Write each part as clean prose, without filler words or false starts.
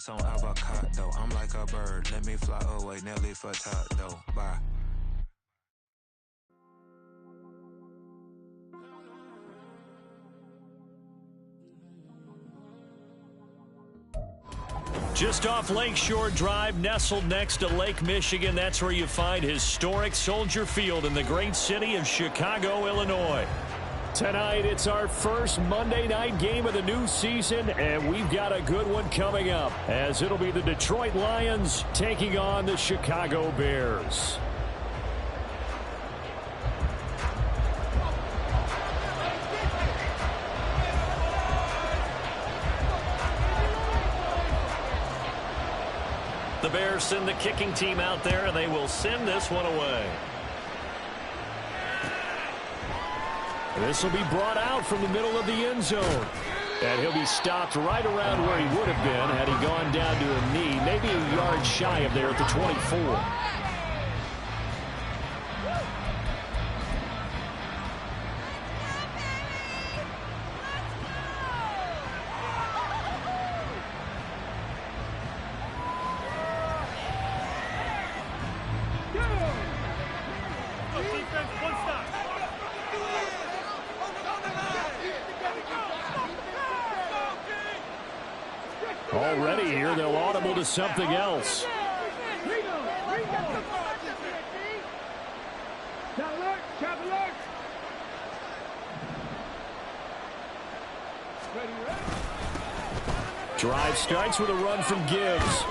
Some avocado, I'm like a bird. Let me fly away, Nelly Furtado. Bye. Just off Lakeshore Drive, nestled next to Lake Michigan, that's where you find historic Soldier Field in the great city of Chicago, Illinois. Tonight, it's our first Monday night game of the new season, and we've got a good one coming up, as it'll be the Detroit Lions taking on the Chicago Bears. The Bears send the kicking team out there, and they will send this one away. This will be brought out from the middle of the end zone. And he'll be stopped right around where he would have been had he gone down to a knee, maybe a yard shy of there at the 24. Already here, they'll audible to something else. Drive starts with a run from Gibbs.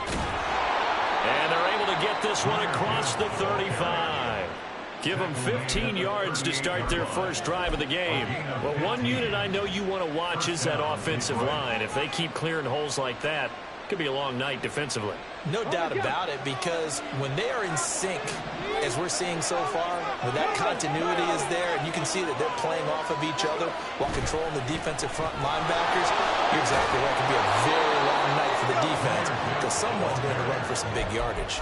And they're able to get this one across the 35. Give them 15 yards to start their first drive of the game. Well, one unit I know you want to watch is that offensive line. If they keep clearing holes like that, it could be a long night defensively. No doubt about it, because when they are in sync, as we're seeing so far, when that continuity is there, and you can see that they're playing off of each other while controlling the defensive front linebackers, you're exactly right. It could be a very long night for the defense because someone's going to run for some big yardage.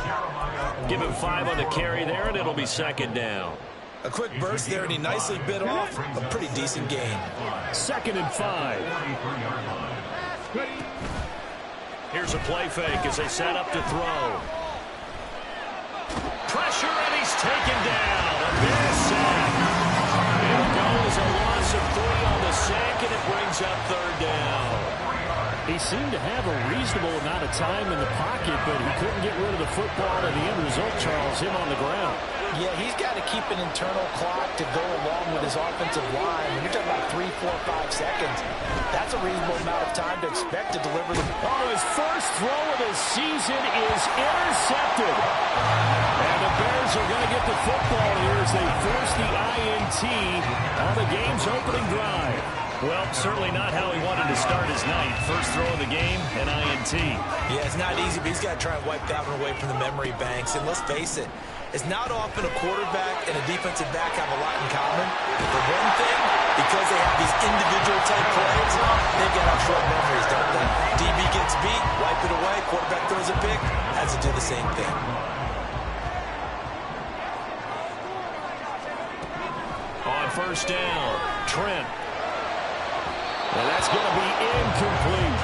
Give him 5 on the carry there, and it'll be second down. A quick burst there, and he nicely bit off a pretty decent gain. 2nd and 5. Here's a play fake as they set up to throw. Pressure, and he's taken down. A big sack. It goes a loss of 3 on the sack, and it brings up 3rd down. He seemed to have a reasonable amount of time in the pocket, but he couldn't get rid of the football, and the end result, Charles, him on the ground. Yeah, he's got to keep an internal clock to go along with his offensive line. When you're talking about 3, 4, 5 seconds, that's a reasonable amount of time to expect to deliver the ball. Oh, his first throw of the season is intercepted. And the Bears are going to get the football here as they force the INT on the game's opening drive. Well, certainly not how he wanted to start his night. First throw of the game, an INT. Yeah, it's not easy, but he's got to try and wipe that one away from the memory banks. And let's face it, it's not often a quarterback and a defensive back have a lot in common. For one thing, because they have these individual type plays, they've got short memories, don't they? DB gets beat, wipe it away, quarterback throws a pick, has to do the same thing. On first down, Trent. And that's going to be incomplete.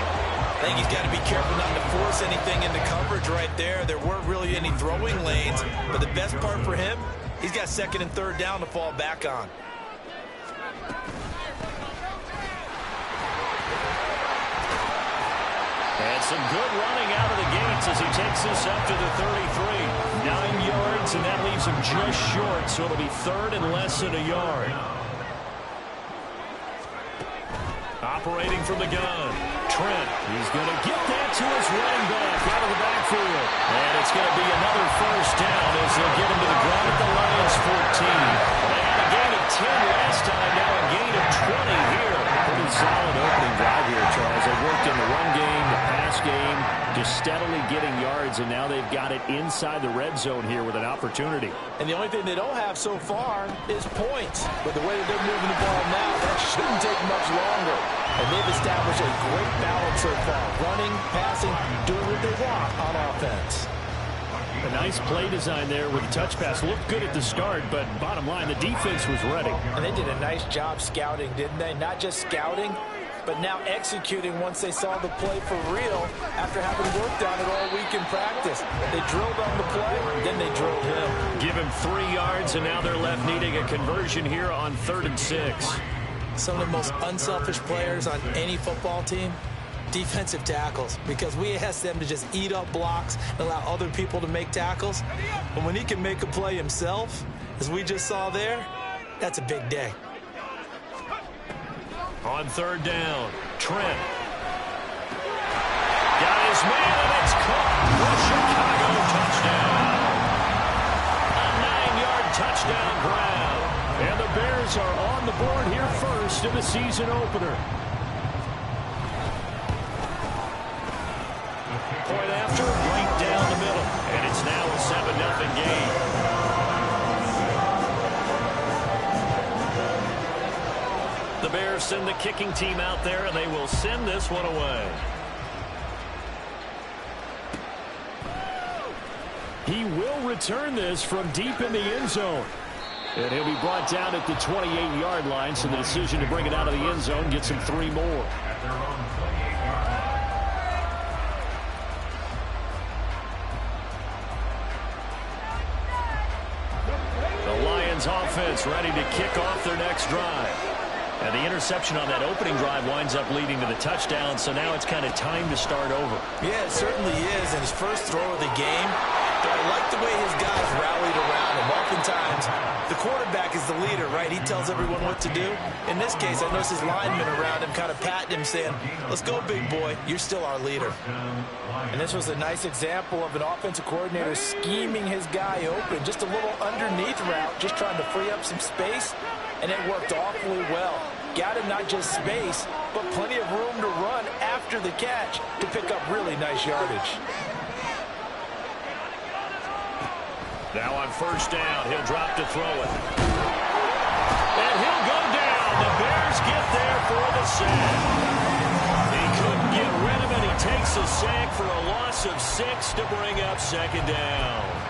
I think he's got to be careful not to force anything into coverage right there. There weren't really any throwing lanes, but the best part for him, he's got 2nd and 3rd down to fall back on. And some good running out of the gates as he takes this up to the 33. 9 yards, and that leaves him just short, so it'll be 3rd and less than a yard. Operating from the gun, Trent. He's going to get that to his running back out of the backfield. And it's going to be another first down as they'll get him to the ground at the Lions 14. They had a gain of 10 last time, now a gain of 20 here. Pretty solid opening drive here, Charles. They worked in the run game, the pass game, just steadily getting yards, and now they've got it inside the red zone here with an opportunity. And the only thing they don't have so far is points. But the way that they're moving the ball now, that shouldn't take much longer. And they've established a great balance so far. Running, passing, doing what they want on offense. A nice play design there with the touch pass. Looked good at the start, but bottom line, the defense was ready. And they did a nice job scouting, didn't they? Not just scouting, but now executing once they saw the play for real after having worked on it all week in practice. They drilled on the play, then they drilled him. Give him 3 yards, and now they're left needing a conversion here on 3rd and 6. Some of the most unselfish players on any football team, defensive tackles, because we ask them to just eat up blocks and allow other people to make tackles. And when he can make a play himself, as we just saw there, that's a big day. On 3rd down, Trent. Got his man, and it's caught. The Chicago touchdown. A 9-yard touchdown grab. And the Bears are on the board here first in the season opener. Point after, right down the middle. And it's now a 7-0 game. The Bears send the kicking team out there, and they will send this one away. He will return this from deep in the end zone. And he'll be brought down at the 28-yard line, so the decision to bring it out of the end zone gets him 3 more. The Lions offense ready to kick off their next drive. And the interception on that opening drive winds up leading to the touchdown, so now it's kind of time to start over. Yeah, it certainly is. And his first throw of the game, but I like the way his guys rallied around him. Oftentimes, the quarterback is the leader, right? He tells everyone what to do. In this case, I noticed his linemen around him kind of patting him, saying, let's go, big boy. You're still our leader. And this was a nice example of an offensive coordinator scheming his guy open. Just a little underneath route, just trying to free up some space. And it worked awfully well. Got him not just space, but plenty of room to run after the catch to pick up really nice yardage. Now on 1st down, he'll drop to throw it. And he'll go down. The Bears get there for the sack. He couldn't get rid of it. He takes a sack for a loss of 6 to bring up 2nd down.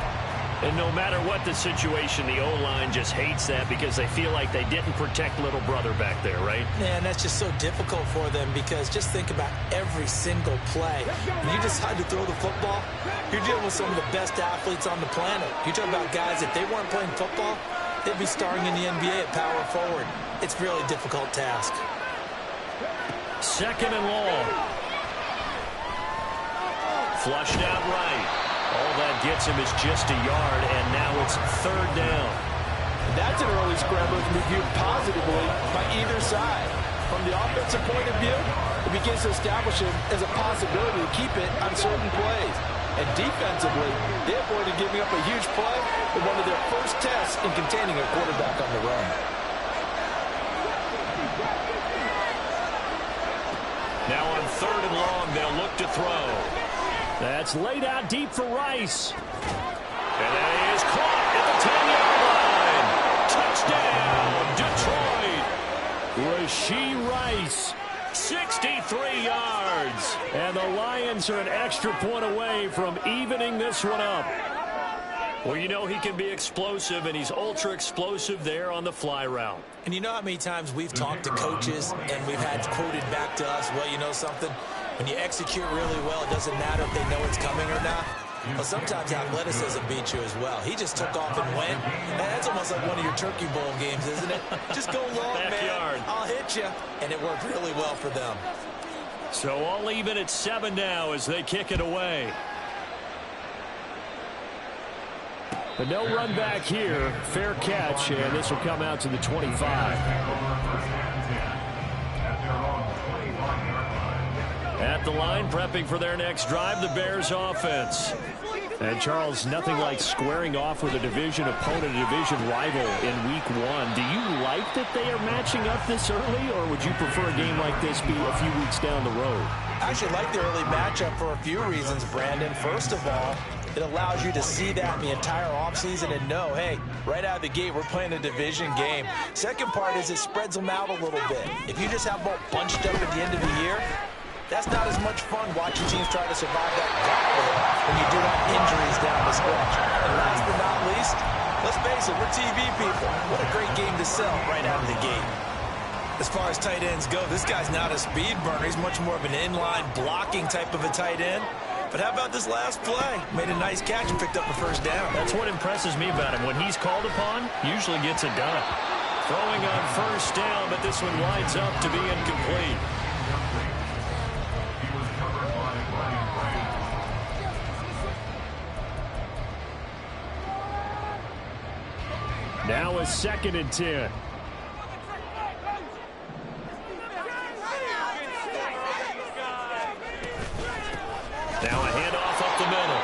And no matter what the situation, the O-line just hates that because they feel like they didn't protect little brother back there, right? Man, that's just so difficult for them because just think about every single play. When you decide to throw the football, you're dealing with some of the best athletes on the planet. You're talking about guys, if they weren't playing football, they'd be starring in the NBA at power forward. It's a really difficult task. 2nd and long. Flushed out right. All that gets him is just a yard, and now it's 3rd down. That's an early scramble that can be viewed positively by either side. From the offensive point of view, it begins to establish it as a possibility to keep it on certain plays. And defensively, they avoided giving up a huge play with one of their first tests in containing a quarterback on the run. Now on 3rd and long, they'll look to throw. That's laid out deep for Rice. And that is caught at the 10-yard line. Touchdown, Detroit. Rashee Rice, 63 yards. And the Lions are an extra point away from evening this one up. Well, you know he can be explosive, and he's ultra-explosive there on the fly route. And you know how many times we've talked to coaches and we've had quoted back to us, well, you know something? When you execute really well, it doesn't matter if they know it's coming or not. Well, sometimes athleticism beats you as well. He just took off and went. And that's almost like one of your Turkey Bowl games, isn't it? Just go long, Backyard. man. I'll hit you. And it worked really well for them. So all even at 7 now as they kick it away. But no run back here. Fair catch, and this will come out to the 25. At the line, prepping for their next drive, the Bears offense. And, Charles, nothing like squaring off with a division opponent, a division rival in Week 1. Do you like that they are matching up this early, or would you prefer a game like this be a few weeks down the road? I actually like the early matchup for a few reasons, Brandon. First of all, it allows you to see that in the entire offseason and know, hey, right out of the gate, we're playing a division game. Second part is it spreads them out a little bit. If you just have them all bunched up at the end of the year, that's not as much fun watching teams try to survive that gauntlet when you do have injuries down the stretch. And last but not least, let's face it, we're TV people. What a great game to sell right out of the gate. As far as tight ends go, this guy's not a speed burner. He's much more of an inline blocking type of a tight end. But how about this last play? Made a nice catch and picked up a first down. That's what impresses me about him. When he's called upon, usually gets it done. Throwing on first down, but this one winds up to be incomplete. Now a 2nd and 10. Now a handoff up the middle.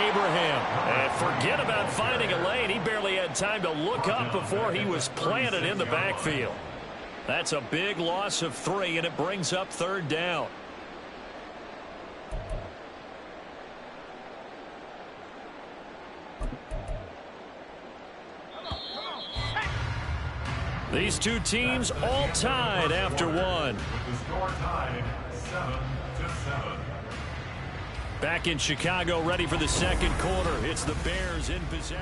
Abraham. And forget about finding a lane. He barely had time to look up before he was planted in the backfield. That's a big loss of 3, and it brings up 3rd down. These two teams all tied after 1. Back in Chicago, ready for the 2nd quarter. It's the Bears in possession.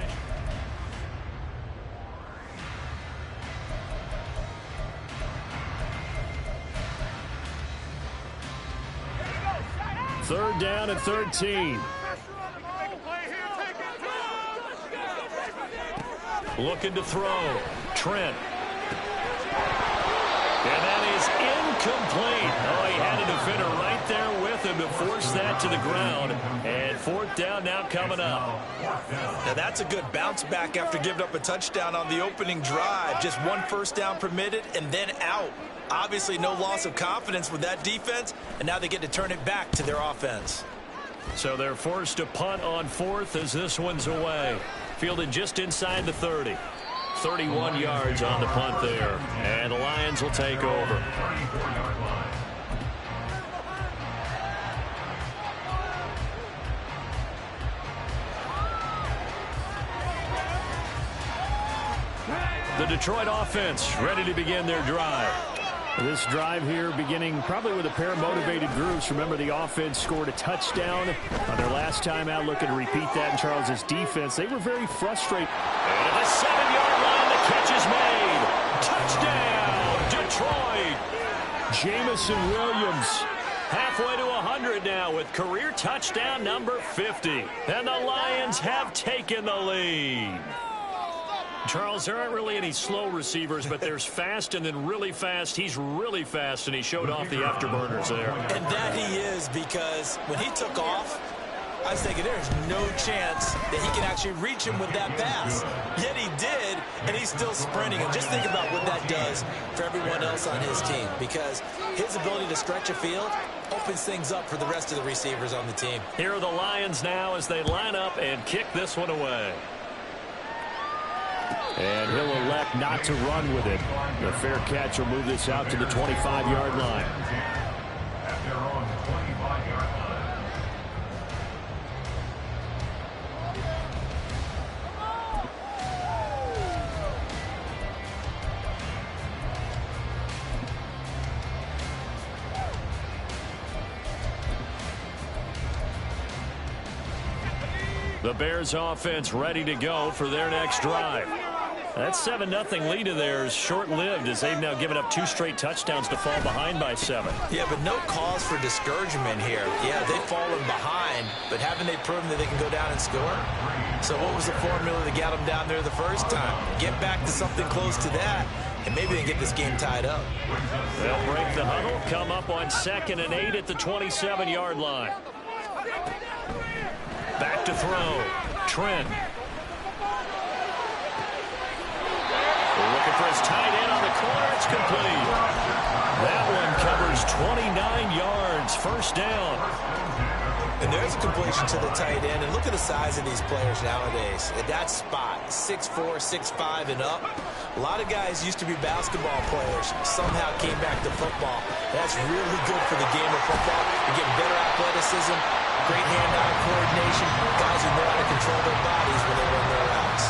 Third down and 13. Looking to throw. Trent. And that is incomplete. Oh, he had a defender right there with him to force that to the ground. And 4th down now coming up. Now that's a good bounce back after giving up a touchdown on the opening drive. Just 1 first down permitted and then out. Obviously no loss of confidence with that defense, and now they get to turn it back to their offense. So they're forced to punt on 4th as this one's away. Fielded just inside the 30. 31 yards on the punt there. And the Lions will take over. The Detroit offense ready to begin their drive. This drive here beginning probably with a pair of motivated groups. Remember, the offense scored a touchdown on their last time out, looking to repeat that in Charles's defense. They were very frustrated. And at the 7-yard line, the catch is made. Touchdown, Detroit. Jameson Williams halfway to 100 now with career touchdown number 50. And the Lions have taken the lead. Charles, there aren't really any slow receivers, but there's fast and then really fast. He's really fast, and he showed off the afterburners there. And that he is, because when he took off, I was thinking there's no chance that he can actually reach him with that pass. Yet he did, and he's still sprinting. And just think about what that does for everyone else on his team, because his ability to stretch a field opens things up for the rest of the receivers on the team. Here are the Lions now as they line up and kick this one away. And he'll elect not to run with it. The fair catch will move this out to the 25-yard line. The Bears offense ready to go for their next drive. That 7-0 lead of theirs short-lived as they've now given up 2 straight touchdowns to fall behind by 7. Yeah, but no cause for discouragement here. Yeah, they've fallen behind, but haven't they proven that they can go down and score? So what was the formula that got them down there the first time? Get back to something close to that, and maybe they can get this game tied up. They'll break the huddle, come up on 2nd and 8 at the 27-yard line. Back to throw. Trent. Looking for his tight end on the corner. It's complete. That one covers 29 yards. First down. And there's a completion to the tight end. And look at the size of these players nowadays. At that spot, 6'4", 6'5", and up. A lot of guys used to be basketball players. Somehow came back to football. That's really good for the game of football. You're getting better athleticism, great hand-eye coordination. Guys who know how to control their bodies when they run their routes.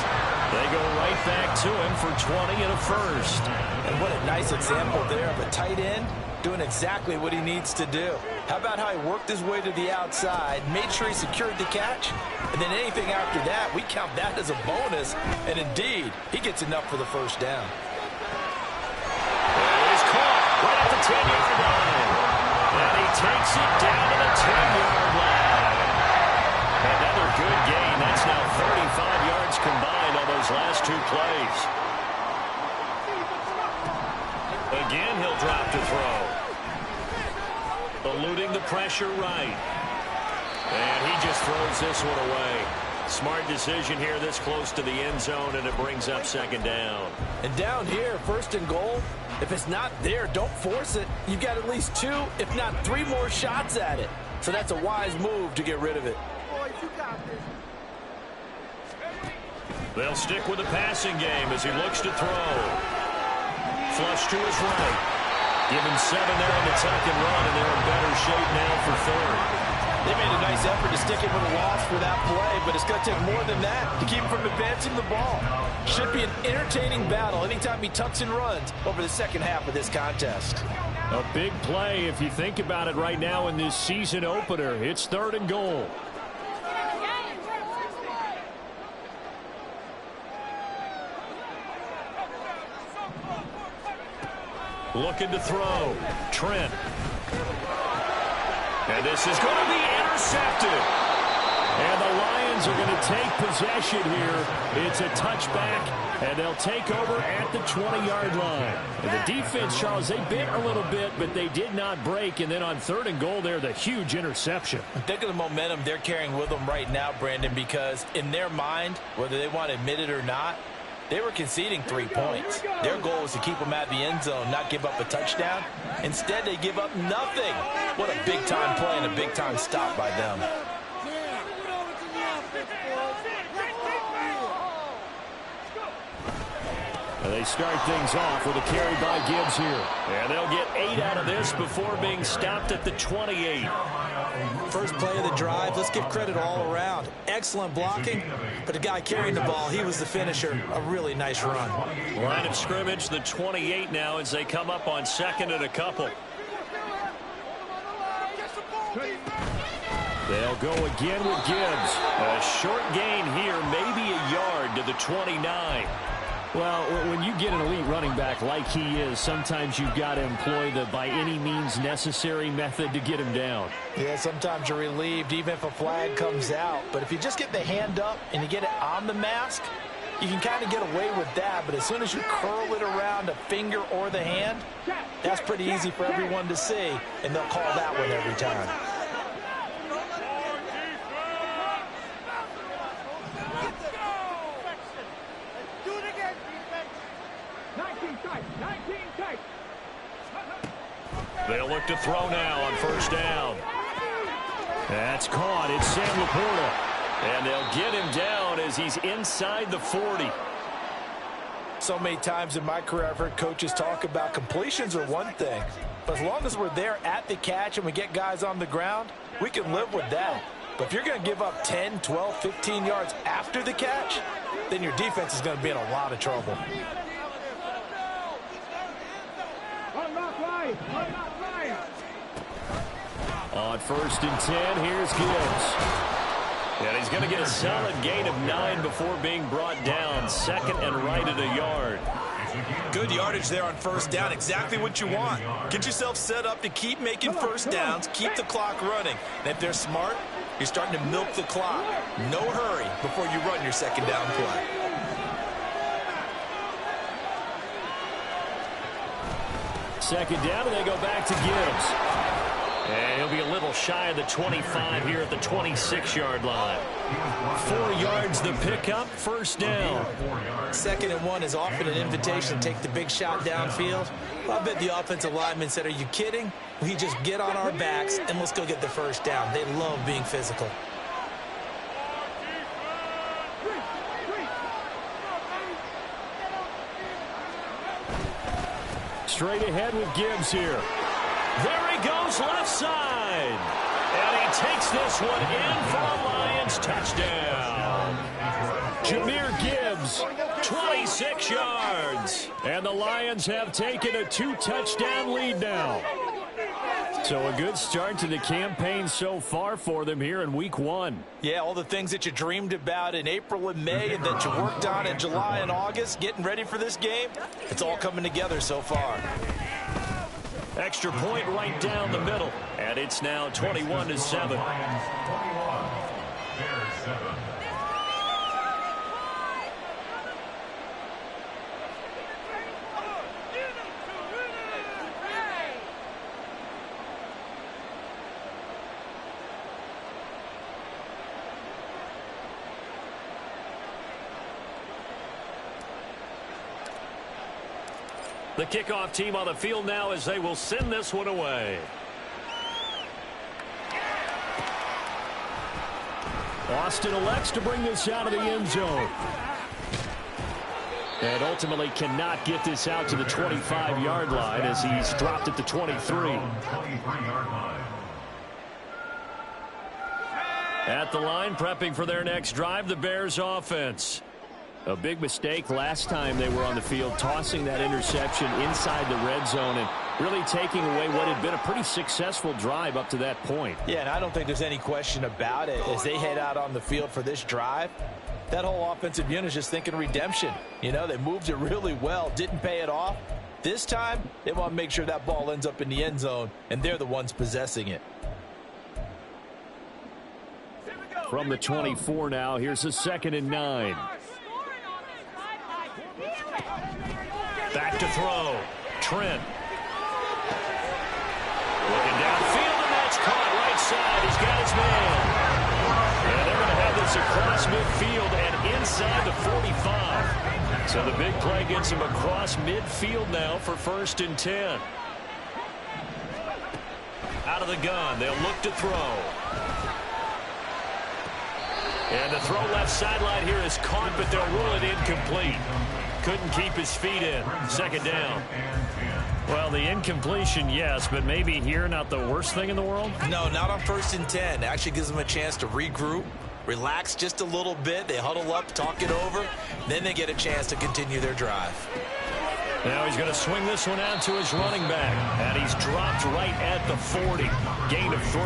They go right back to him for 20 and a first. And what a nice example there of a tight end doing exactly what he needs to do. How about how he worked his way to the outside, made sure he secured the catch, and then anything after that, we count that as a bonus. And indeed, he gets enough for the first down. He's caught. 10-yard line. And he takes it down to the 10-yard line. Another good gain. That's now 35 yards combined on those last two plays. Again, he'll drop to throw. Eluding the pressure right. And he just throws this one away. Smart decision here this close to the end zone, and it brings up second down. And down here, first and goal, if it's not there, don't force it. You've got at least 2, if not 3 more shots at it. So that's a wise move to get rid of it. They'll stick with the passing game as he looks to throw. Flush to his right. Give him 7 there on the tuck and run, and they're in better shape now for third. They made a nice effort to stick him with a loss for that play, but it's going to take more than that to keep him from advancing the ball. Should be an entertaining battle anytime he tucks and runs over the second half of this contest. A big play if you think about it right now in this season opener. It's third and goal. Looking to throw. Trent. And this is going to be intercepted. And the Lions are going to take possession here. It's a touchback, and they'll take over at the 20-yard line. And the defense, Charles, they bit a little bit, but they did not break. And then on third and goal there, the huge interception. Think of the momentum they're carrying with them right now, Brandon, because in their mind, whether they want to admit it or not, they were conceding 3 points. Their goal was to keep them at the end zone, not give up a touchdown. Instead, they give up nothing. What a big-time play and a big-time stop by them. They start things off with a carry by Gibbs here. And they'll get 8 out of this before being stopped at the 28. First play of the drive, let's give credit all around. Excellent blocking, but the guy carrying the ball, he was the finisher. A really nice run. Line of scrimmage, the 28 now as they come up on second and a couple. They'll go again with Gibbs. A short gain here, maybe a yard to the 29. Well, when you get an elite running back like he is, sometimes you've got to employ the by any means necessary method to get him down. Yeah, sometimes you're relieved even if a flag comes out. But if you just get the hand up and you get it on the mask, you can kind of get away with that. But as soon as you curl it around a finger or the hand, that's pretty easy for everyone to see, and they'll call that one every time. They'll look to throw now on first down. That's caught. It's Sam Laporta. And they'll get him down as he's inside the 40. So many times in my career I've heard coaches talk about completions are one thing. But as long as we're there at the catch and we get guys on the ground, we can live with that. But if you're going to give up 10, 12, 15 yards after the catch, then your defense is going to be in a lot of trouble. On first and 10, here's Gibbs. And he's going to get a solid gain of 9 before being brought down. Second and right at a yard. Good yardage there on first down. Exactly what you want. Get yourself set up to keep making first downs, keep the clock running. And if they're smart, you're starting to milk the clock. No hurry before you run your second down play. Second down, and they go back to Gibbs. And he'll be a little shy of the 25 here at the 26-yard line. 4 yards the pickup, first down. Second and 1 is often an invitation to take the big shot downfield. I bet the offensive lineman said, are you kidding? We just get on our backs and let's go get the first down. They love being physical. Straight ahead with Gibbs here. There he goes left side. And he takes this one in for a Lions touchdown. Jahmyr Gibbs, 26 yards. And the Lions have taken a 2-touchdown lead now. So a good start to the campaign so far for them here in week 1. Yeah, all the things that you dreamed about in April and May and that you worked on in July and August, getting ready for this game, it's all coming together so far. Extra point right down the middle. And it's now 21-7. The kickoff team on the field now as they will send this one away. Austin elects to bring this out of the end zone. And ultimately cannot get this out to the 25-yard line as he's dropped at the 23. At the line, prepping for their next drive, the Bears offense. A big mistake last time they were on the field, tossing that interception inside the red zone and really taking away what had been a pretty successful drive up to that point. Yeah, and I don't think there's any question about it. As they head out on the field for this drive, that whole offensive unit is just thinking redemption. You know, they moved it really well, didn't pay it off. This time, they want to make sure that ball ends up in the end zone, and they're the ones possessing it. From the 24 now, here's a 2nd and 9. Back to throw. Trent. Looking downfield, and that's caught right side. He's got his man. And they're going to have this across midfield and inside the 45. So the big play gets him across midfield now for 1st and 10. Out of the gun. They'll look to throw. And the throw left sideline here is caught, but they'll rule it incomplete. Couldn't keep his feet in. 2nd down. Well, the incompletion, yes, but maybe here not the worst thing in the world? No, not on 1st and 10. Actually gives them a chance to regroup, relax just a little bit. They huddle up, talk it over. Then they get a chance to continue their drive. Now he's going to swing this one out to his running back. And he's dropped right at the 40. Gain of 3.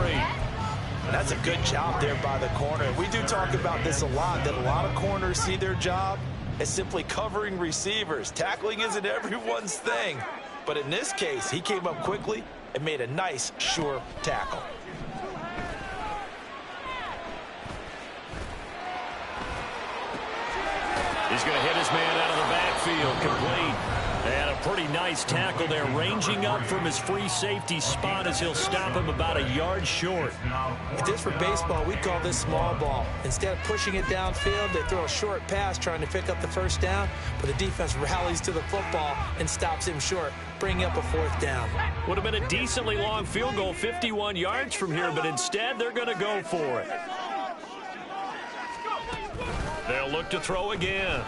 That's a good job there by the corner. We do talk about this a lot, that a lot of corners see their job as simply covering receivers. Tackling isn't everyone's thing. But in this case, he came up quickly and made a nice, sure tackle. He's going to hit his man out of the backfield, complete. And a pretty nice tackle there, ranging up from his free safety spot as he'll stop him about a yard short. If this were baseball, we'd call this small ball. Instead of pushing it downfield, they throw a short pass trying to pick up the 1st down, but the defense rallies to the football and stops him short, bringing up a 4th down. Would have been a decently long field goal, 51 yards from here, but instead they're going to go for it. They'll look to throw again.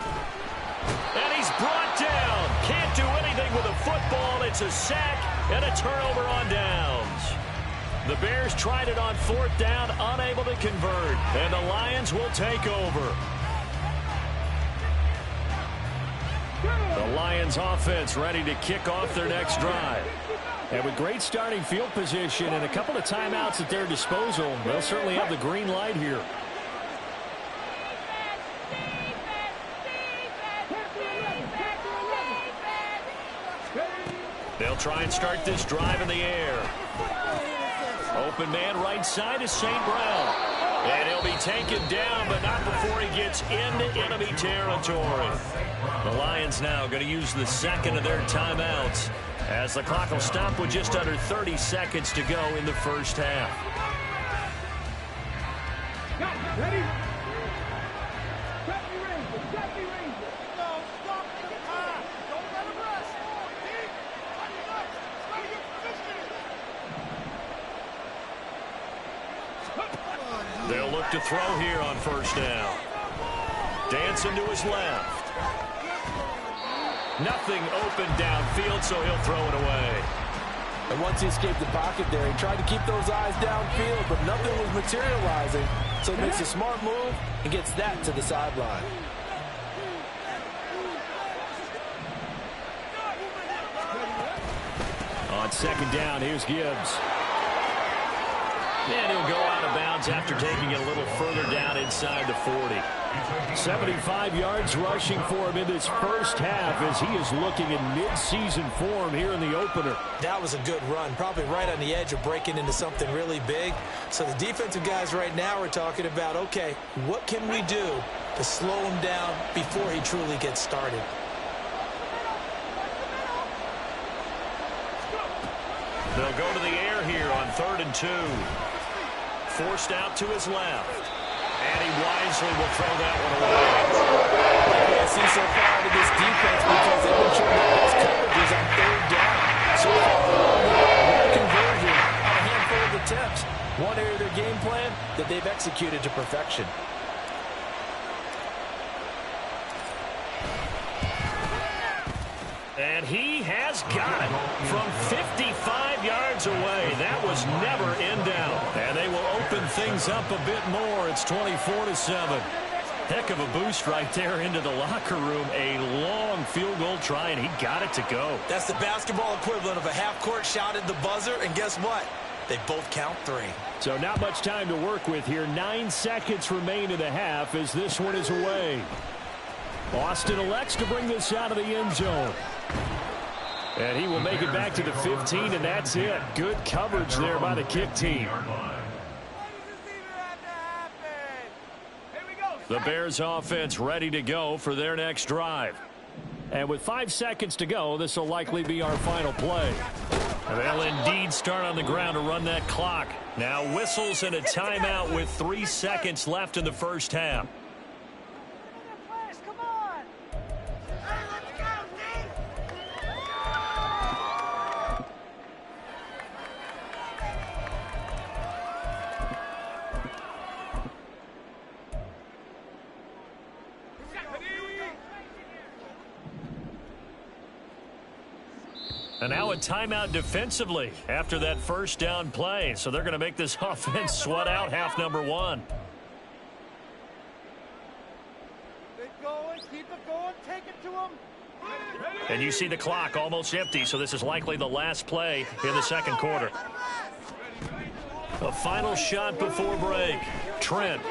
And he's brought down. Can't do anything with a football. It's a sack and a turnover on downs. The Bears tried it on 4th down, unable to convert. And the Lions will take over. The Lions offense ready to kick off their next drive. And with great starting field position and a couple of timeouts at their disposal, they'll certainly have the green light here. They'll try and start this drive in the air. Open man right side is St. Brown. And he'll be taken down, but not before he gets into enemy territory. The Lions now going to use the 2nd of their timeouts as the clock will stop with just under 30 seconds to go in the 1st half. Ready? They'll look to throw here on 1st down. Dancing to his left. Nothing open downfield, so he'll throw it away. And once he escaped the pocket there, he tried to keep those eyes downfield, but nothing was materializing. So he makes a smart move and gets that to the sideline. On 2nd down, here's Gibbs. And he'll go out of bounds after taking it a little further down inside the 40. 75 yards rushing for him in this first half as he is looking in mid-season form here in the opener. That was a good run, probably right on the edge of breaking into something really big. So the defensive guys right now are talking about, okay, what can we do to slow him down before he truly gets started? They'll go to the air here on 3rd and 2. Forced out to his left. And he wisely will throw that one away. Like I see so far out of this defense because they've been showing their best coverages on 3rd down. So one conversion on a handful of attempts. One area of their game plan that they've executed to perfection. And he has got it from 55 yards away. That was never in down. And they will open things up a bit more. It's 24-7. Heck of a boost right there into the locker room. A long field goal try, and he got it to go. That's the basketball equivalent of a half-court shot at the buzzer. And guess what? They both count 3. So not much time to work with here. 9 seconds remain in the half as this one is away. Austin elects to bring this out of the end zone. And he will make it back to the 15, and that's it. Good coverage there by the kick team. The Bears offense ready to go for their next drive. And with 5 seconds to go, this will likely be our final play. They'll indeed start on the ground to run that clock. Now whistles and a timeout with 3 seconds left in the first half. And now a timeout defensively after that first down play. So they're going to make this offense sweat out half number 1. Keep going, take it to him. And you see the clock almost empty, so this is likely the last play in the second quarter. A final shot before break. Trent.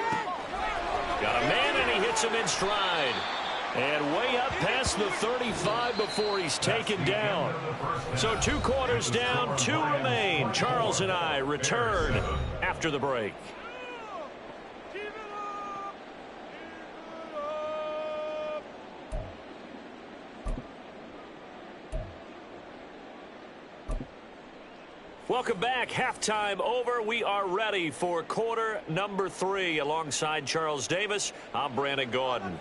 Got a man, and he hits him in stride. And way up past the 35 before he's taken down. So 2 quarters down, 2 remain. Charles and I return after the break. Welcome back. Halftime over. We are ready for quarter number 3. Alongside Charles Davis, I'm Brandon Gaudin.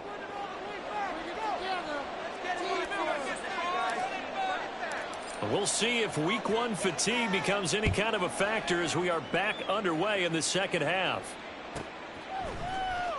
We'll see if week 1 fatigue becomes any kind of a factor as we are back underway in the second half.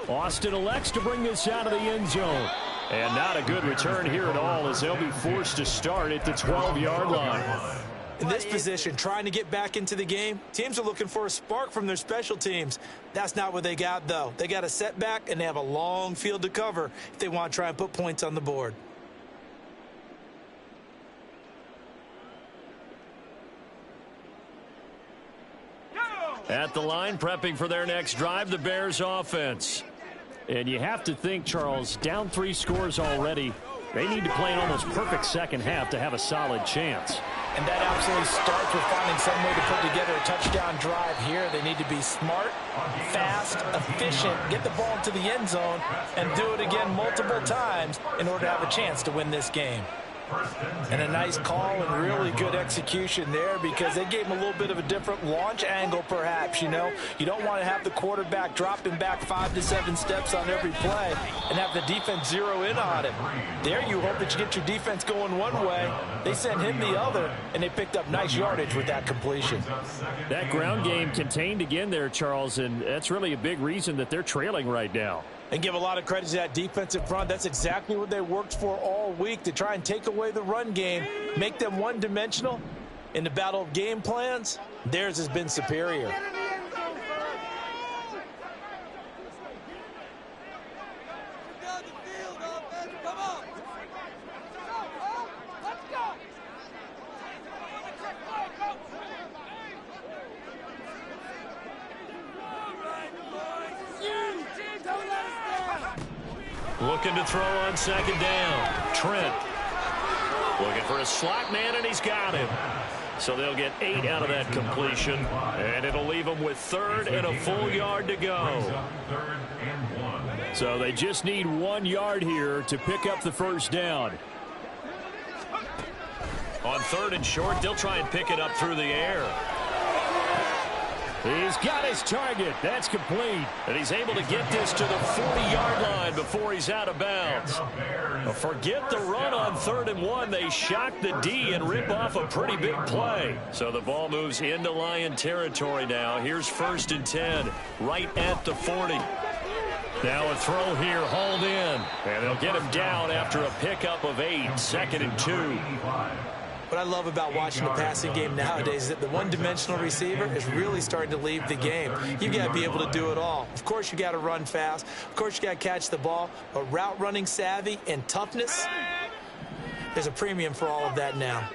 Austin elects to bring this out of the end zone. And not a good return here at all as they'll be forced to start at the 12-yard line. In this position, trying to get back into the game, teams are looking for a spark from their special teams. That's not what they got, though. They got a setback, and they have a long field to cover if they want to try and put points on the board. At the line, prepping for their next drive, the Bears offense. And you have to think, Charles, down 3 scores already. They need to play an almost perfect second half to have a solid chance. And that absolutely starts with finding some way to put together a touchdown drive here. They need to be smart, fast, efficient, get the ball into the end zone, and do it again multiple times in order to have a chance to win this game. And a nice call and really good execution there because they gave him a little bit of a different launch angle perhaps, you know. You don't want to have the quarterback dropping back 5 to 7 steps on every play and have the defense zero in on him. There you hope that you get your defense going one way. They sent him the other, and they picked up nice yardage with that completion. That ground game contained again there, Charles, and that's really a big reason that they're trailing right now. And give a lot of credit to that defensive front. That's exactly what they worked for all week, to try and take away the run game, make them one-dimensional. In the battle of game plans, theirs has been superior. Looking to throw on second down. Trent looking for a slot man, and he's got him. So they'll get 8 out of that completion, and it'll leave them with 3rd and a full yard to go. So they just need 1 yard here to pick up the first down. On 3rd and short, they'll try and pick it up through the air. He's got his target. That's complete. And he's able to get this to the 40-yard line before he's out of bounds. Forget the run on 3rd and 1. They shock the D and rip off a pretty big play. So the ball moves into Lion territory now. Here's 1st and 10, right at the 40. Now a throw here, hauled in. And they'll get him down after a pickup of 8, 2nd and 2. What I love about watching the passing game nowadays is that the one-dimensional receiver is really starting to leave the game. You've got to be able to do it all. Of course, you got to run fast. Of course, you got to catch the ball. But route running savvy and toughness, there's a premium for all of that now.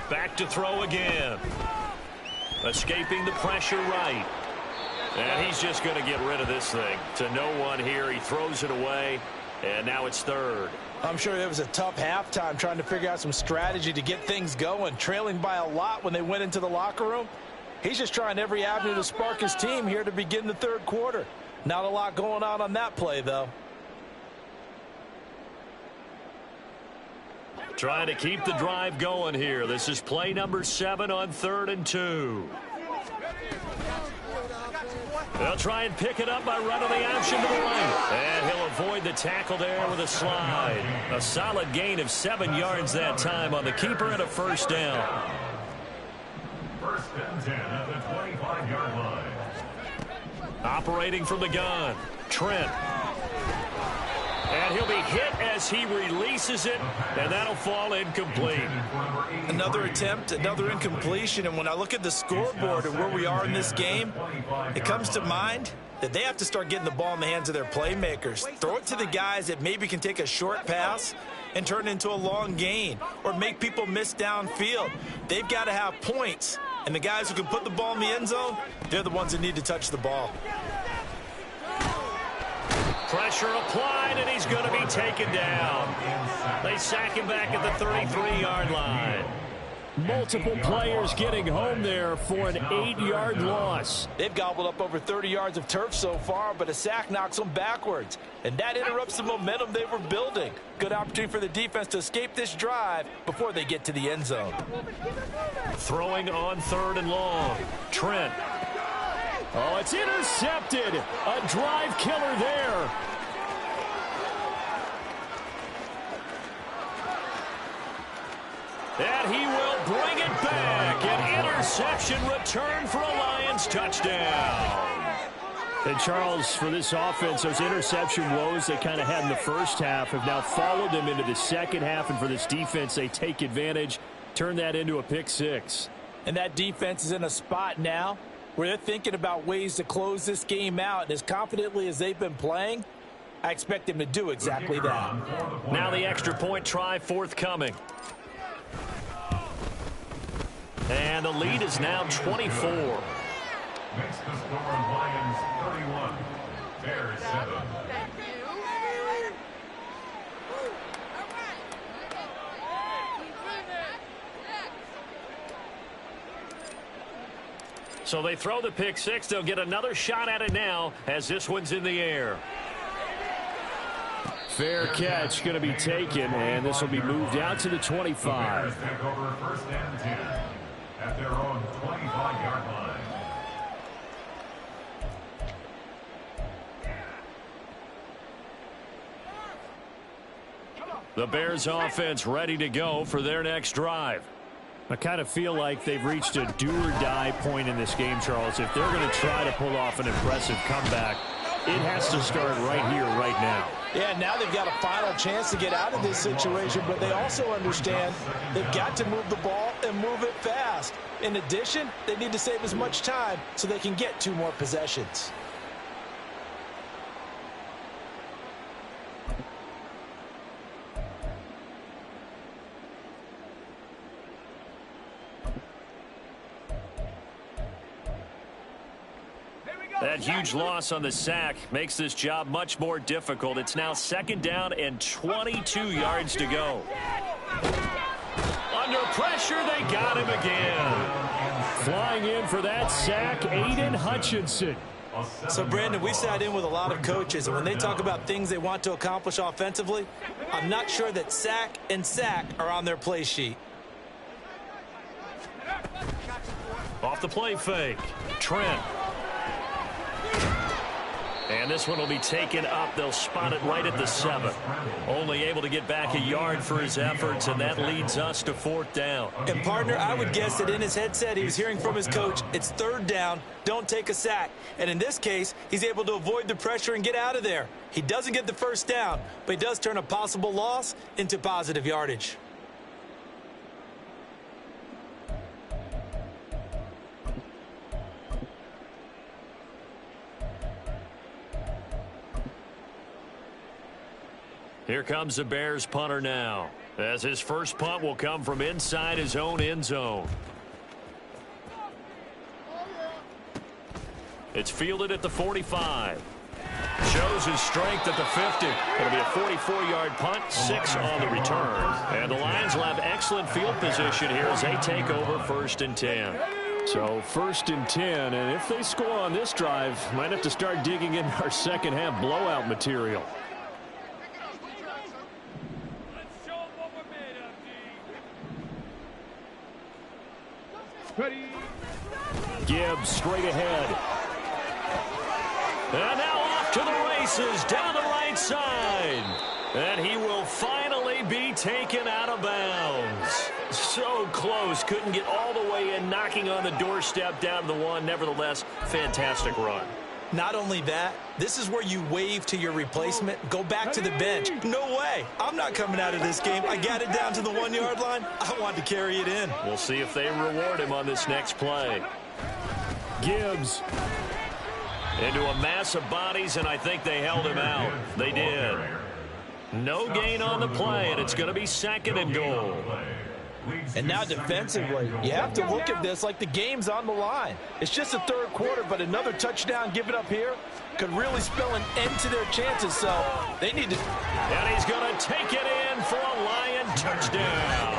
Back to throw again. Escaping the pressure right. And he's just going to get rid of this thing. To no one here. He throws it away. And now it's 3rd. I'm sure it was a tough halftime trying to figure out some strategy to get things going, trailing by a lot when they went into the locker room. He's just trying every avenue to spark his team here to begin the 3rd quarter. Not a lot going on that play, though. Trying to keep the drive going here. This is play number 7 on 3rd and 2. They'll try and pick it up by running the option to the right. And he'll avoid the tackle there with a slide. A solid gain of 7 yards that time on the keeper and a first down. 1st and 10 at the 25-yard line. Operating from the gun, Trent. And he'll be hit as he releases it, and that'll fall incomplete. Another attempt, another incompletion, and when I look at the scoreboard and where we are in this game, it comes to mind that they have to start getting the ball in the hands of their playmakers. Throw it to the guys that maybe can take a short pass and turn it into a long gain or make people miss downfield. They've got to have points, and the guys who can put the ball in the end zone, they're the ones that need to touch the ball. Pressure applied, and he's going to be taken down. They sack him back at the 33-yard line. Multiple players getting home there for an 8-yard loss. They've gobbled up over 30 yards of turf so far, but a sack knocks them backwards. And that interrupts the momentum they were building. Good opportunity for the defense to escape this drive before they get to the end zone. Throwing on 3rd and long. Trent. Oh, it's intercepted. A drive killer there. And he will bring it back. An interception return for a Lions touchdown. And Charles, for this offense, those interception woes they kind of had in the first half have now followed them into the second half. And for this defense, they take advantage, turn that into a pick 6. And that defense is in a spot now where they're thinking about ways to close this game out. And as confidently as they've been playing, I expect them to do exactly that. Now the extra point try forthcoming. And the lead is now 24. Makes the score Lions 31, Bears 7. So they throw the pick 6. They'll get another shot at it now as this one's in the air. Fair catch going to be taken, and this will be moved out to the 25. Bears take over 1st and 10 at their own 25-yard line. The Bears offense ready to go for their next drive. I kind of feel like they've reached a do-or-die point in this game, Charles. If they're going to try to pull off an impressive comeback, it has to start right here, right now. Yeah, now they've got a final chance to get out of this situation, but they also understand they've got to move the ball and move it fast. In addition, they need to save as much time so they can get 2 more possessions. That huge loss on the sack makes this job much more difficult. It's now 2nd down and 22 yards to go. Under pressure, they got him again. Flying in for that sack, Aiden Hutchinson. So, Brandon, we sat in with a lot of coaches, and when they talk about things they want to accomplish offensively, I'm not sure that sack and sack are on their play sheet. Off the play fake, Trent. And this one will be taken up. They'll spot it right at the 7. Only able to get back a yard for his efforts, and that leads us to 4th down. And, partner, I would guess that in his headset he was hearing from his coach, it's 3rd down, don't take a sack. And in this case, he's able to avoid the pressure and get out of there. He doesn't get the 1st down, but he does turn a possible loss into positive yardage. Here comes the Bears punter now, as his first punt will come from inside his own end zone. It's fielded at the 45. Shows his strength at the 50. It'll be a 44-yard punt, 6 on the return. And the Lions will have excellent field position here as they take over 1st and 10. So 1st and 10, and if they score on this drive, might have to start digging in our second half blowout material. Gibbs straight ahead. And now off to the races down the right side. And he will finally be taken out of bounds. So close. Couldn't get all the way in, knocking on the doorstep down to the 1. Nevertheless, fantastic run. Not only that, this is where you wave to your replacement, go back to the bench. No way. I'm not coming out of this game. I got it down to the 1-yard line. I want to carry it in. We'll see if they reward him on this next play. Gibbs. Into a mass of bodies, and I think they held him out. They did. No gain on the play, and it's going to be 2nd and goal. And now defensively, you have to look at this like the game's on the line. It's just the 3rd quarter, but another touchdown given up here could really spell an end to their chances, so they need to... And he's going to take it in for a Lion touchdown.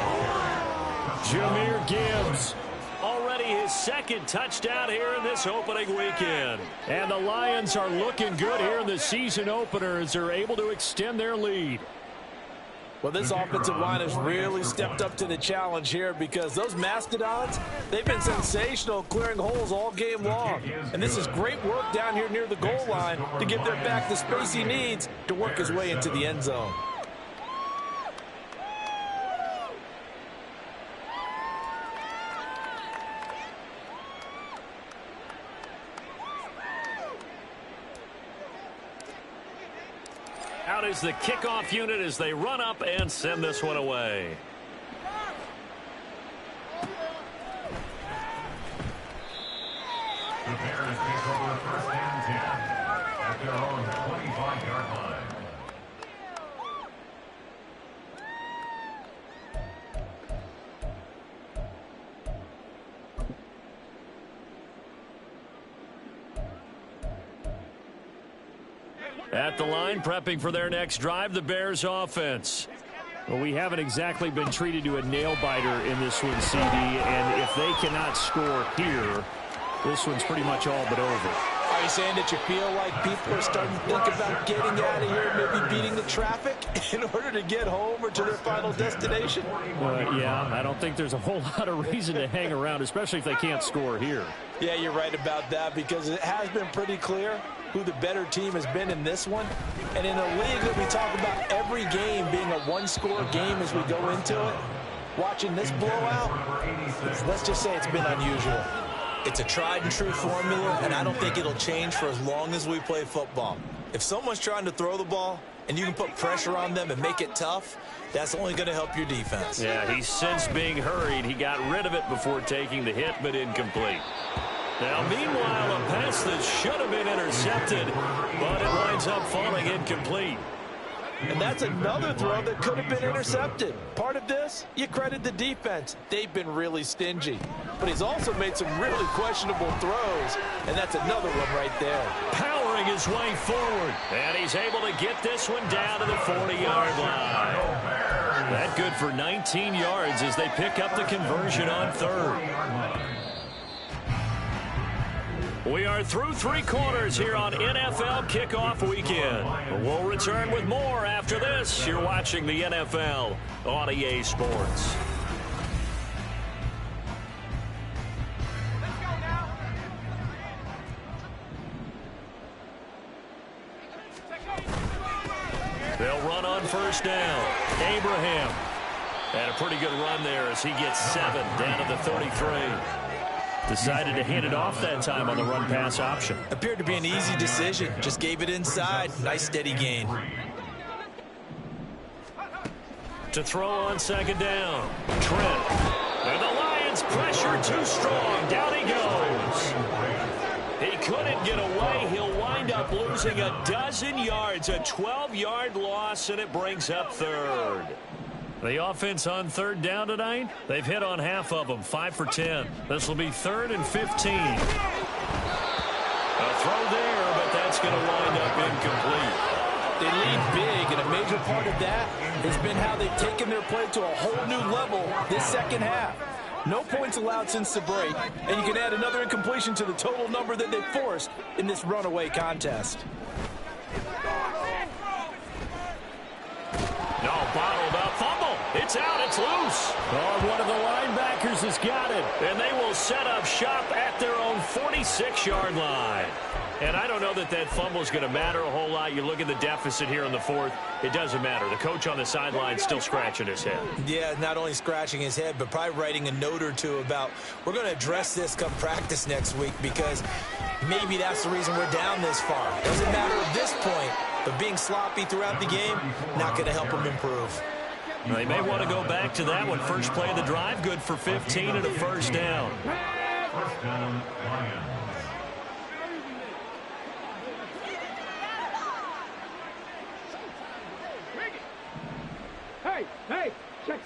Jahmyr Gibbs. Already his 2nd touchdown here in this opening weekend. And the Lions are looking good here in the season opener as they're able to extend their lead. Well, this offensive line has really stepped up to the challenge here because those Mastodons, they've been sensational clearing holes all game long. And this is great work down here near the goal line to give their back the space he needs to work his way into the end zone. Out is the kickoff unit as they run up and send this one away. The Bears take over 1st and 10 at their own 25-yard line. At the line, prepping for their next drive, the Bears offense. Well, we haven't exactly been treated to a nail-biter in this one, CD, and if they cannot score here, this one's pretty much all but over. Are you saying that you feel like people are starting to think about getting out of here, maybe beating the traffic in order to get home or to their final destination? Yeah, I don't think there's a whole lot of reason to hang around, especially if they can't score here. Yeah, you're right about that because it has been pretty clear who the better team has been in this one. And in a league that we talk about every game being a one-score game as we go into it, watching this blowout, let's just say it's been unusual. It's a tried-and-true formula, and I don't think it'll change for as long as we play football. If someone's trying to throw the ball and you can put pressure on them and make it tough, that's only going to help your defense. Yeah, he's since being hurried. He got rid of it before taking the hit, but incomplete. Now, meanwhile, a pass that should have been intercepted, but it winds up falling incomplete. And that's another throw that could have been intercepted. Part of this, you credit the defense. They've been really stingy. but he's also made some really questionable throws, and that's another one right there. Powering his way forward, and he's able to get this one down to the 40-yard line. That good for 19 yards as they pick up the conversion on third. We are through 3 quarters here on NFL Kickoff Weekend. We'll return with more after this. You're watching the NFL on EA Sports. They'll run on first down. Abraham. And a pretty good run there as he gets 7 down to the 33. Decided to hand it off that time on the run-pass option. Appeared to be an easy decision. Just gave it inside. Nice steady gain. To throw on second down. Trent. And the Lions pressure too strong. Down he goes. He couldn't get away. He'll wind up losing a dozen yards. A 12-yard loss, and it brings up third. The offense on third down tonight, they've hit on half of them, 5 for 10. This will be 3rd and 15. A throw there, but that's going to wind up incomplete. They lead big, and a major part of that has been how they've taken their play to a whole new level this second half. No points allowed since the break, and you can add another incompletion to the total number that they've forced in this runaway contest. No, bottled up fumble. It's out. It's loose. Oh, one of the linebackers has got it. And they will set up shop at their own 46-yard line. And I don't know that that fumble is going to matter a whole lot. You look at the deficit here in the 4th. It doesn't matter. The coach on the sideline still scratching his head. Yeah, not only scratching his head, but probably writing a note or two about we're going to address this come practice next week because maybe that's the reason we're down this far. Doesn't matter at this point, but being sloppy throughout the game, not going to help them improve. They may want to go back to that one. First play of the drive, good for 15 and a first down. First down, Lions. Hey, check.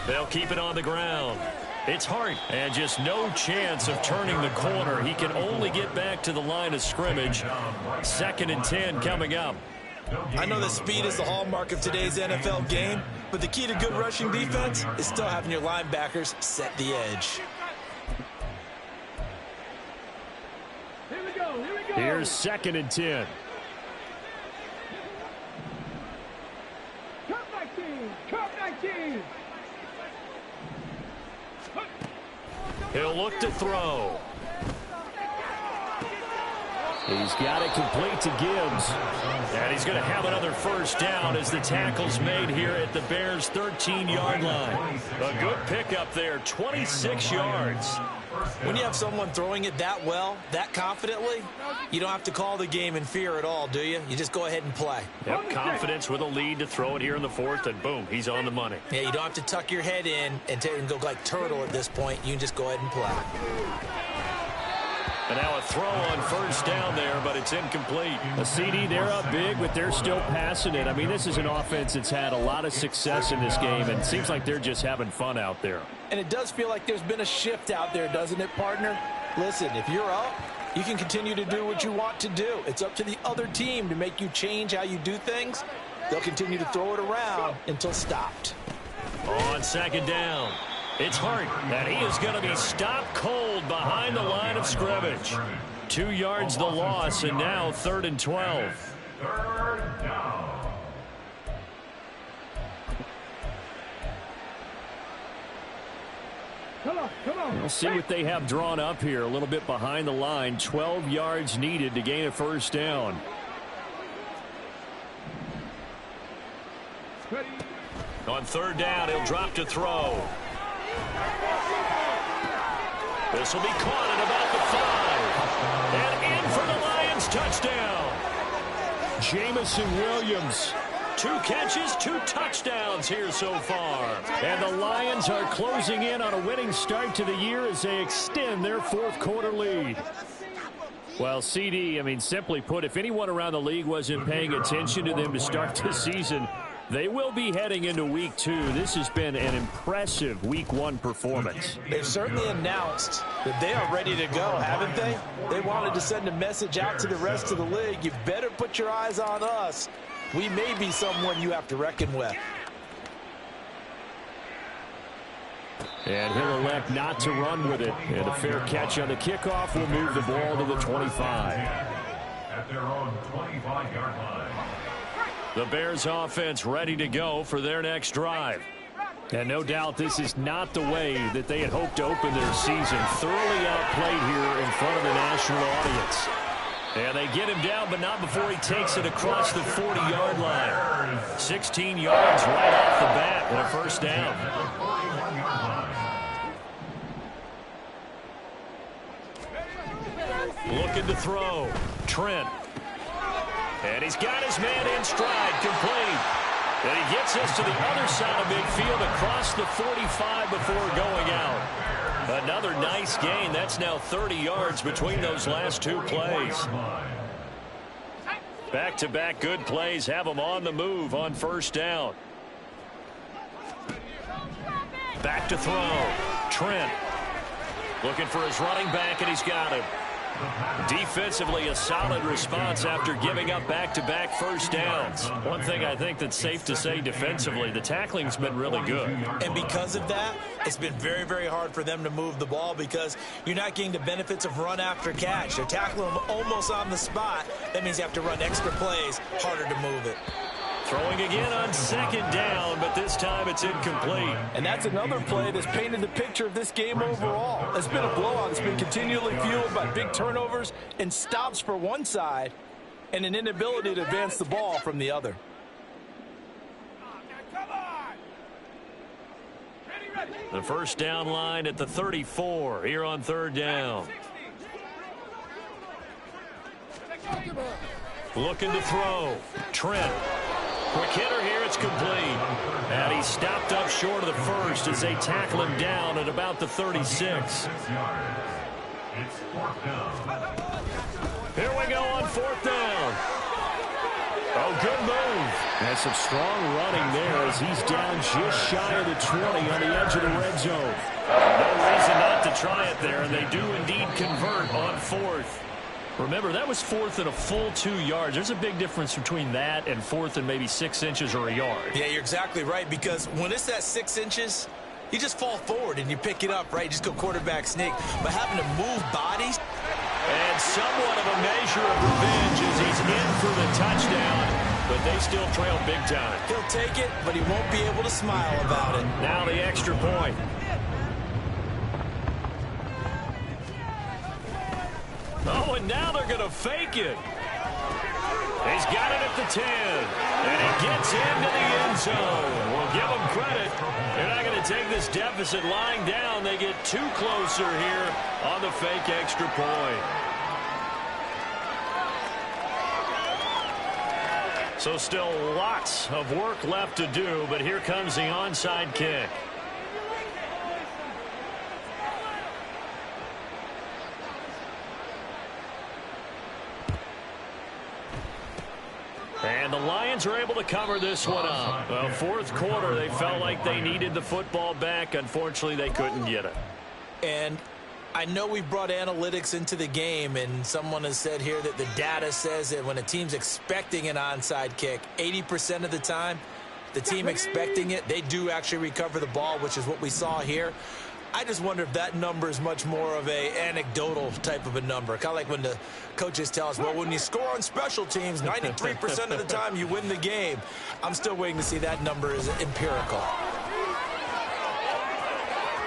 They'll keep it on the ground. It's Hart, and just no chance of turning the corner. He can only get back to the line of scrimmage. 2nd and 10 coming up. I know that speed is the hallmark of today's NFL game, but the key to good rushing defense is still having your linebackers set the edge. Here we go. Here's 2nd and 10. Cut 19. He'll look to throw. He's got it complete to Gibbs. And he's going to have another first down as the tackle's made here at the Bears' 13-yard line. A good pickup there, 26 yards. When you have someone throwing it that well, that confidently, you don't have to call the game in fear at all, do you? You just go ahead and play. Yep, confidence with a lead to throw it here in the 4th, and boom, he's on the money. Yeah, you don't have to tuck your head in and go like turtle at this point. You can just go ahead and play. And now a throw on first down there, but it's incomplete. A CD, they're up big, but they're still passing it. I mean, this is an offense that's had a lot of success in this game, and it seems like they're just having fun out there. And it does feel like there's been a shift out there, doesn't it, partner? Listen, if you're up, you can continue to do what you want to do. It's up to the other team to make you change how you do things. They'll continue to throw it around until stopped. On 2nd down. It's Hart, and he is going to be stopped cold behind the line of scrimmage. 2 yards the loss, and now 3rd and 12. 3rd down. Come on. We'll see what they have drawn up here. A little bit behind the line. 12 yards needed to gain a first down. On 3rd down, he'll drop to throw. This will be caught at about the 5. And in for the Lions touchdown. Jamison Williams. 2 catches, 2 touchdowns here so far. And the Lions are closing in on a winning start to the year as they extend their 4th quarter lead. Well, CD, I mean, simply put, if anyone around the league wasn't paying attention to them to start the season, They will be heading into week 2. This has been an impressive week 1 performance. They've certainly announced that they are ready to go, haven't they? They wanted to send a message out to the rest of the league. You better put your eyes on us. We may be someone you have to reckon with. And he'll elect not to run with it. And a fair catch on the kickoff will move the ball to the 25. At their own 25-yard line. The Bears offense ready to go for their next drive. And no doubt this is not the way that they had hoped to open their season. Thoroughly outplayed here in front of the national audience. And they get him down, but not before he takes it across the 40-yard line. 16 yards right off the bat and a first down. Looking to throw. Trent. And he's got his man in stride, complete. And he gets us to the other side of midfield across the 45 before going out. Another nice gain. That's now 30 yards between those last 2 plays. Back-to-back good plays have them on the move on first down. Back to throw. Trent looking for his running back, and he's got him. Defensively, a solid response after giving up back-to-back first downs. One thing I think that's safe to say defensively, the tackling's been really good. And because of that, it's been very, very hard for them to move the ball because you're not getting the benefits of run after catch. They're tackling them almost on the spot. That means you have to run extra plays, harder to move it. Throwing again on second down, but this time it's incomplete. And that's another play that's painted the picture of this game overall. It's been a blowout. It's been continually fueled by big turnovers and stops for one side and an inability to advance the ball from the other. The first down line at the 34 here on third down. Looking to throw. Trent. Quick hitter here, it's complete. And he stopped up short of the first as they tackle him down at about the 36. Here we go on fourth down. Oh, good move. And some strong running there as he's down just shy of the 20 on the edge of the red zone. No reason not to try it there, and they do indeed convert on fourth. Remember, that was fourth and a full 2 yards. There's a big difference between that and fourth and maybe 6 inches or a yard. Yeah, you're exactly right, because when it's at 6 inches, you just fall forward and you pick it up, right? You just go quarterback sneak. But having to move bodies. And somewhat of a measure of revenge as he's in for the touchdown, but they still trail big time. He'll take it, but he won't be able to smile about it. Now the extra point. Oh, and now they're going to fake it. He's got it at the 10. And he gets into the end zone. We'll give him credit. They're not going to take this deficit lying down. They get too closer here on the fake extra point. So still lots of work left to do, but here comes the onside kick. And the Lions are able to cover this one up. Well, fourth quarter, they felt like they needed the football back. Unfortunately, they couldn't get it. And I know we brought analytics into the game, and someone has said here that the data says that when a team's expecting an onside kick, 80% of the time, the team expecting it, they do actually recover the ball, which is what we saw here. I just wonder if that number is much more of a anecdotal type of a number. Kind of like when the coaches tell us, well, when you score on special teams, 93% of the time you win the game. I'm still waiting to see that number is empirical.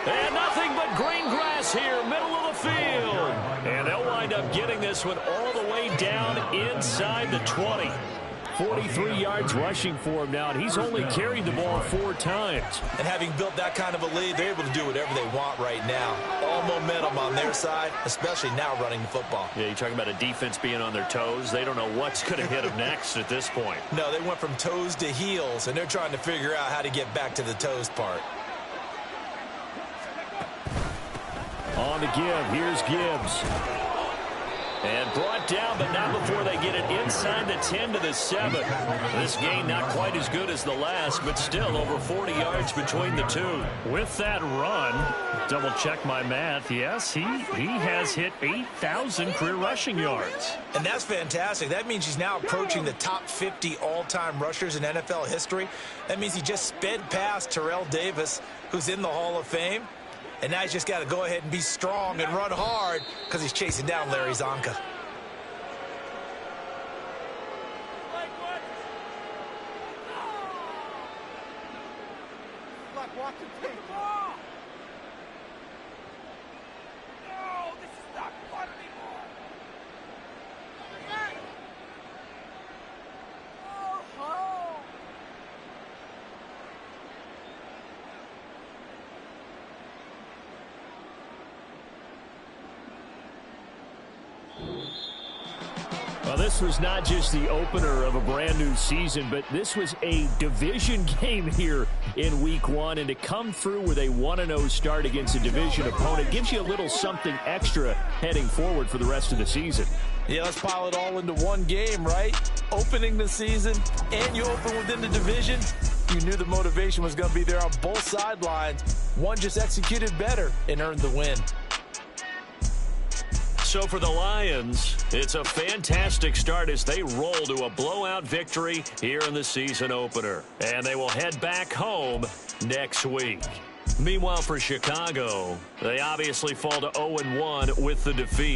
And nothing but green grass here, middle of the field. And they'll wind up getting this one all the way down inside the 20. 43 yards rushing for him now, and he's only carried the ball 4 times. And having built that kind of a lead, they're able to do whatever they want right now. All momentum on their side, especially now running the football. Yeah, you're talking about a defense being on their toes. They don't know what's going to hit them next at this point. No, they went from toes to heels, and they're trying to figure out how to get back to the toes part. On the give, here's Gibbs. And brought down, but not before they get it inside the 10 to the 7. This gain not quite as good as the last, but still over 40 yards between the two. With that run, double check my math, yes, he has hit 8,000 career rushing yards. And that's fantastic. That means he's now approaching the top 50 all-time rushers in NFL history. That means he just sped past Terrell Davis, who's in the Hall of Fame. And now he's just got to go ahead and be strong and run hard because he's chasing down Larry Zonka. Look, watch him take. No, this is not fun anymore. Oh. Well, this was not just the opener of a brand new season, but this was a division game here in week 1. And to come through with a 1-0 start against a division opponent gives you a little something extra heading forward for the rest of the season. Yeah, let's pile it all into one game, right? Opening the season, and you open within the division. You knew the motivation was going to be there on both sidelines. One just executed better and earned the win. So for the Lions, it's a fantastic start as they roll to a blowout victory here in the season opener. And they will head back home next week. Meanwhile, for Chicago, they obviously fall to 0-1 with the defeat.